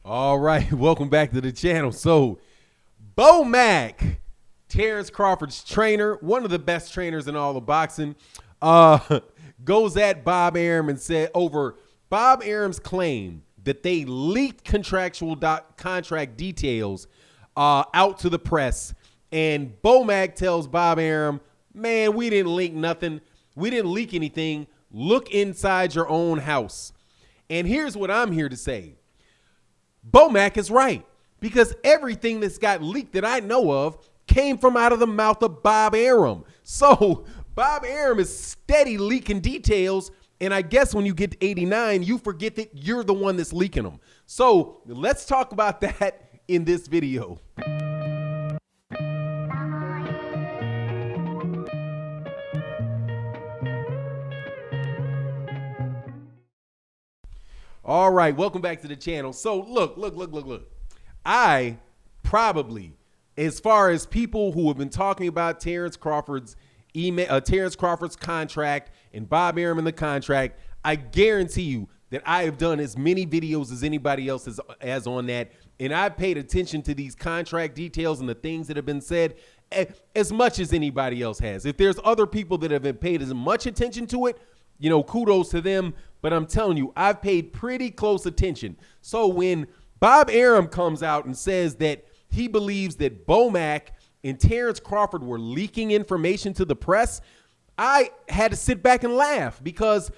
All right, welcome back to the channel. So, Bo Mack, Terence Crawford's trainer, one of the best trainers in all of boxing, goes at Bob Arum and said over Bob Arum's claim that they leaked contractual contract details out to the press. And Bo Mack tells Bob Arum, man, we didn't leak nothing. We didn't leak anything. Look inside your own house. And here's what I'm here to say. Bo Mack is right, because everything that's got leaked that I know of came from out of the mouth of Bob Arum. So Bob Arum is steady leaking details, and I guess when you get to 89, you forget that you're the one that's leaking them. So let's talk about that in this video. All right, welcome back to the channel. So look. I probably, as far as people who have been talking about Terence Crawford's Terence Crawford's contract and Bob Arum in the contract, I guarantee you that I have done as many videos as anybody else has on that. And I've paid attention to these contract details and the things that have been said as much as anybody else has. If there's other people that have paid as much attention to it, you know, kudos to them. But I'm telling you, I've paid pretty close attention. So when Bob Arum comes out and says that he believes that Bo Mack and Terence Crawford were leaking information to the press, I had to sit back and laugh, because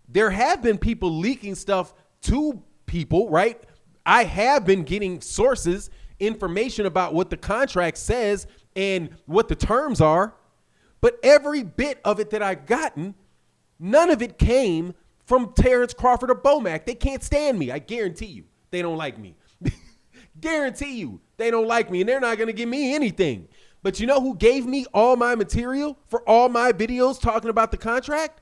there have been people leaking stuff to people, right? I have been getting sources, information about what the contract says and what the terms are. But every bit of it that I've gotten, none of it came from Terence Crawford or Bo Mack. They can't stand me. I guarantee you they don't like me. Guarantee you they don't like me, and they're not going to give me anything. But you know who gave me all my material for all my videos talking about the contract?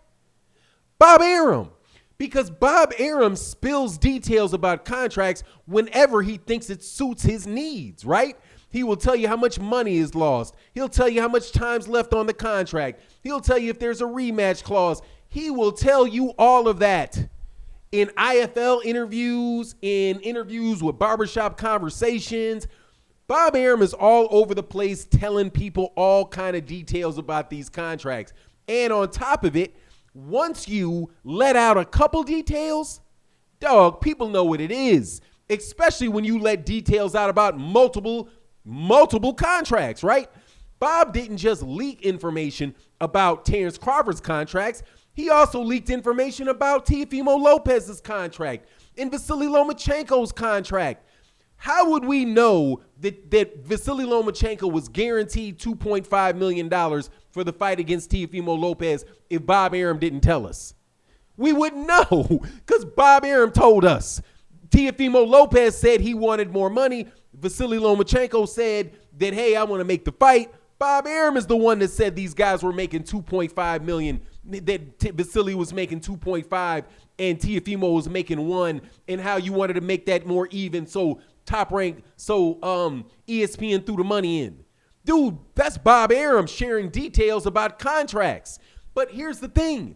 Bob Arum. Because Bob Arum spills details about contracts whenever he thinks it suits his needs, right? He will tell you how much money is lost. He'll tell you how much time's left on the contract. He'll tell you if there's a rematch clause. He will tell you all of that in IFL interviews, in interviews with Barbershop Conversations. Bob Arum is all over the place telling people all kind of details about these contracts. And on top of it, once you let out a couple details, dog, people know what it is, especially when you let details out about multiple contracts, right? Bob didn't just leak information about Terence Crawford's contracts. He also leaked information about Teofimo Lopez's contract and Vasily Lomachenko's contract. How would we know that Vasily Lomachenko was guaranteed $2.5 million for the fight against Teofimo Lopez if Bob Arum didn't tell us? We wouldn't know, because Bob Arum told us. Teofimo Lopez said he wanted more money. Vasily Lomachenko said that, hey, I want to make the fight. Bob Arum is the one that said these guys were making $2.5 million, that Vasily was making 2.5 and Teofimo was making 1, and how you wanted to make that more even, so top rank, so ESPN threw the money in. Dude, that's Bob Arum sharing details about contracts. But here's the thing.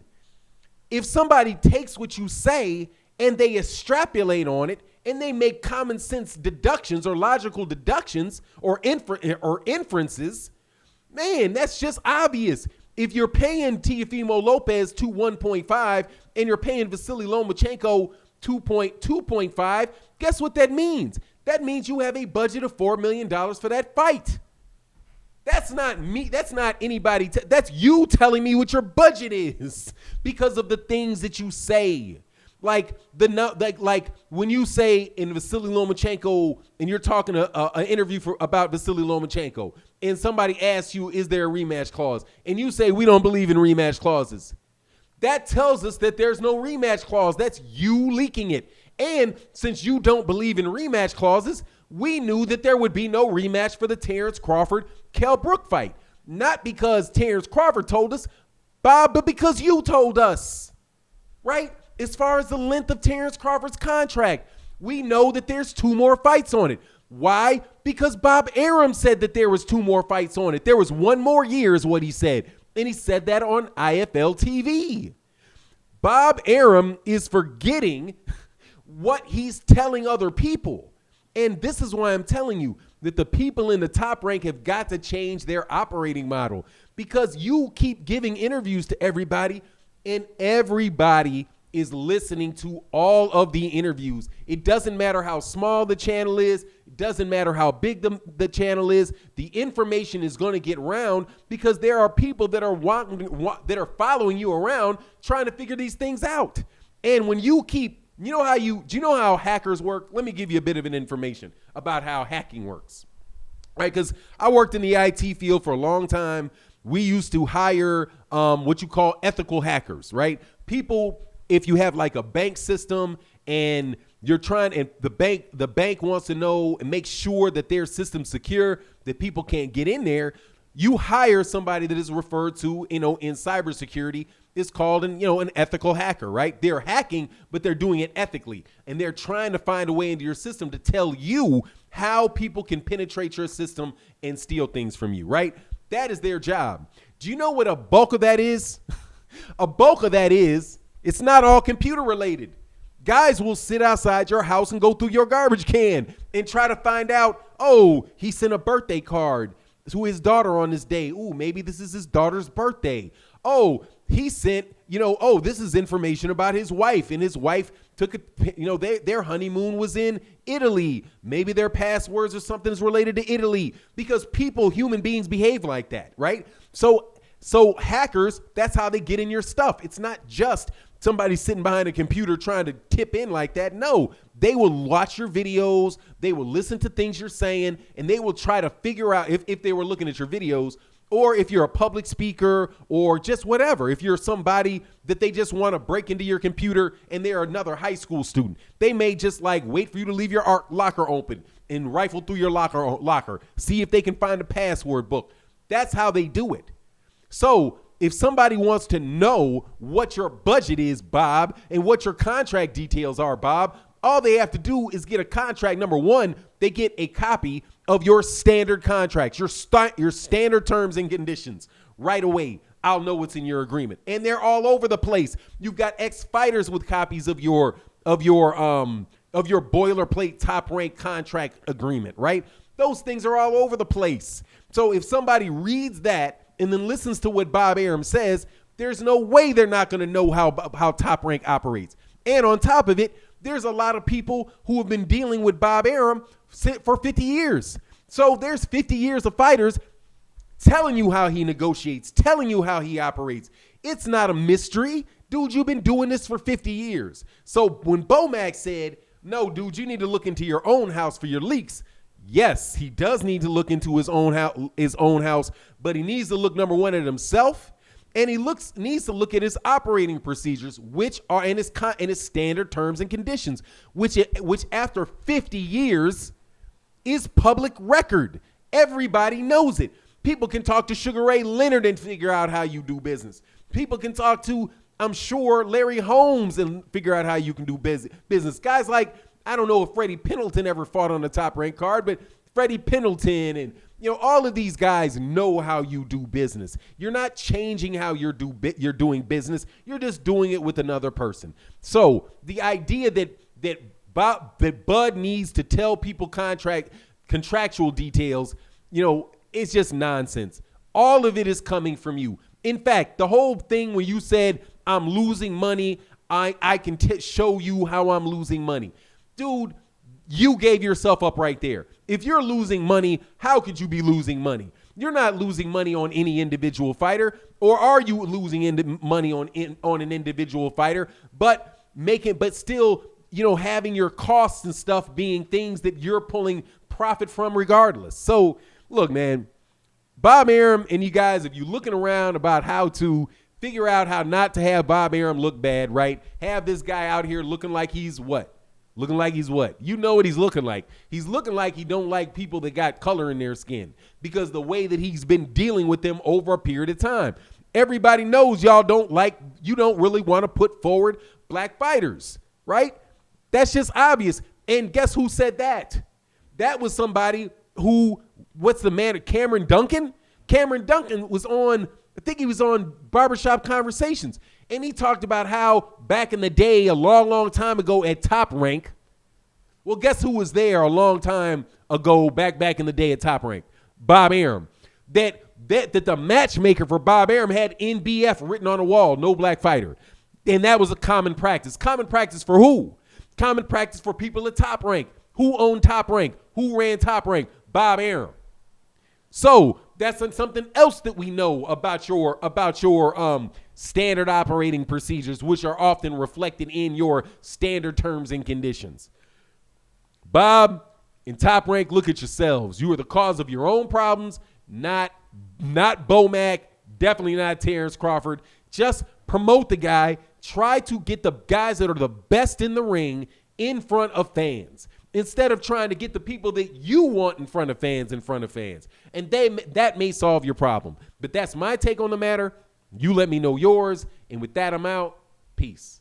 If somebody takes what you say and they extrapolate on it and they make common sense deductions or logical deductions or inferences, man, that's just obvious. If you're paying Teofimo Lopez 1.5 and you're paying Vasily Lomachenko 2.5, guess what that means? That means you have a budget of $4 million for that fight. That's not me. That's not anybody. That's you telling me what your budget is because of the things that you say. Like when you say in Vasily Lomachenko, and you're talking an interview about Vasily Lomachenko, and somebody asks you, is there a rematch clause? And you say, we don't believe in rematch clauses. That tells us that there's no rematch clause. That's you leaking it. And since you don't believe in rematch clauses, we knew that there would be no rematch for the Terence Crawford-Kell Brook fight. Not because Terence Crawford told us, Bob, but because you told us, right? As far as the length of Terence Crawford's contract, we know that there's 2 more fights on it. Why? Because Bob Arum said that there was 2 more fights on it. There was 1 more year is what he said. And he said that on IFL TV. Bob Arum is forgetting what he's telling other people. And this is why I'm telling you that the people in the top rank have got to change their operating model, because you keep giving interviews to everybody and everybody is listening to all of the interviews. It doesn't matter how small the channel is. It doesn't matter how big the channel is. The information is going to get around because there are people that are following you around trying to figure these things out. And when you keep, do you know how hackers work? Let me give you a bit of an information about how hacking works, right? Because I worked in the IT field for a long time. We used to hire what you call ethical hackers, right? People, if you have like a bank system and you're trying, and the bank wants to know and make sure that their system's secure, that people can't get in there, you hire somebody that is referred to, in cybersecurity, is called an ethical hacker, right? They're hacking, but they're doing it ethically. And they're trying to find a way into your system to tell you how people can penetrate your system and steal things from you, right? That is their job. Do you know what a bulk of that is? A bulk of that is, it's not all computer related. Guys will sit outside your house and go through your garbage can and try to find out, oh, he sent a birthday card to his daughter on this day. Ooh, maybe this is his daughter's birthday. Oh, he sent, this is information about his wife, and his wife took their honeymoon was in Italy. Maybe their passwords or something is related to Italy, because human beings behave like that, right? So hackers, that's how they get in your stuff. It's not just somebody sitting behind a computer trying to tip in like that. No, they will watch your videos. They will listen to things you're saying, and they will try to figure out if they were looking at your videos, or if you're a public speaker, or just whatever. If you're somebody that they just want to break into your computer and they're another high school student, they may just wait for you to leave your locker open and rifle through your locker, see if they can find a password book. That's how they do it. So if somebody wants to know what your budget is, Bob, and what your contract details are, Bob, all they have to do is get a contract. Number one, they get a copy of your standard contracts, your standard terms and conditions right away. I'll know what's in your agreement. And they're all over the place. You've got ex-fighters with copies of your boilerplate top rank contract agreement, right? Those things are all over the place. So if somebody reads that and then listens to what Bob Arum says, there's no way they're not going to know how Top Rank operates. And on top of it, there's a lot of people who have been dealing with Bob Arum for 50 years. So there's 50 years of fighters telling you how he negotiates, telling you how he operates. It's not a mystery. Dude, you've been doing this for 50 years. So when Bomac said, no, dude, you need to look into your own house for your leaks, yes, he does need to look into his own house, but he needs to look, number one, at himself, and he needs to look at his operating procedures, which are in his standard terms and conditions, which after 50 years is public record. Everybody knows it. People can talk to Sugar Ray Leonard and figure out how you do business. People can talk to, I'm sure, Larry Holmes and figure out how you can do business. Guys like, I don't know if Freddie Pendleton ever fought on the Top Rank card, but Freddie Pendleton and all of these guys know how you do business. You're not changing how you're doing business. You're just doing it with another person. So the idea that Bud needs to tell people contractual details, it's just nonsense. All of it is coming from you. In fact, the whole thing when you said I'm losing money, I can show you how I'm losing money. Dude, you gave yourself up right there. If you're losing money, how could you be losing money? You're not losing money on any individual fighter, or are you losing money on an individual fighter, but still, having your costs and stuff being things that you're pulling profit from regardless. So look, man, Bob Arum and you guys, if you're looking around about how to figure out how not to have Bob Arum look bad, right? Have this guy out here looking like he's what? Looking like he's what? You know what he's looking like. He's looking like he don't like people that got color in their skin, because the way that he's been dealing with them over a period of time. Everybody knows you don't really want to put forward black fighters, right? That's just obvious. And guess who said that? That was somebody who, what's the man, Cameron Duncan? Cameron Duncan was on, I think he was on Barbershop Conversations. And he talked about how back in the day, a long, long time ago at Top Rank, Well, guess who was there a long time ago, back in the day at Top Rank? Bob Arum. That the matchmaker for Bob Arum had NBF written on the wall, no black fighter. And that was a common practice. Common practice for who? Common practice for people at Top Rank. Who owned Top Rank? Who ran Top Rank? Bob Arum. So that's something else that we know about your standard operating procedures, which are often reflected in your standard terms and conditions. Bob and Top Rank, look at yourselves. You are the cause of your own problems, not Bomac, definitely not Terence Crawford. Just promote the guy. Try to get the guys that are the best in the ring in front of fans, instead of trying to get the people that you want in front of fans. And that may solve your problem. But that's my take on the matter. You let me know yours. And with that, I'm out. Peace.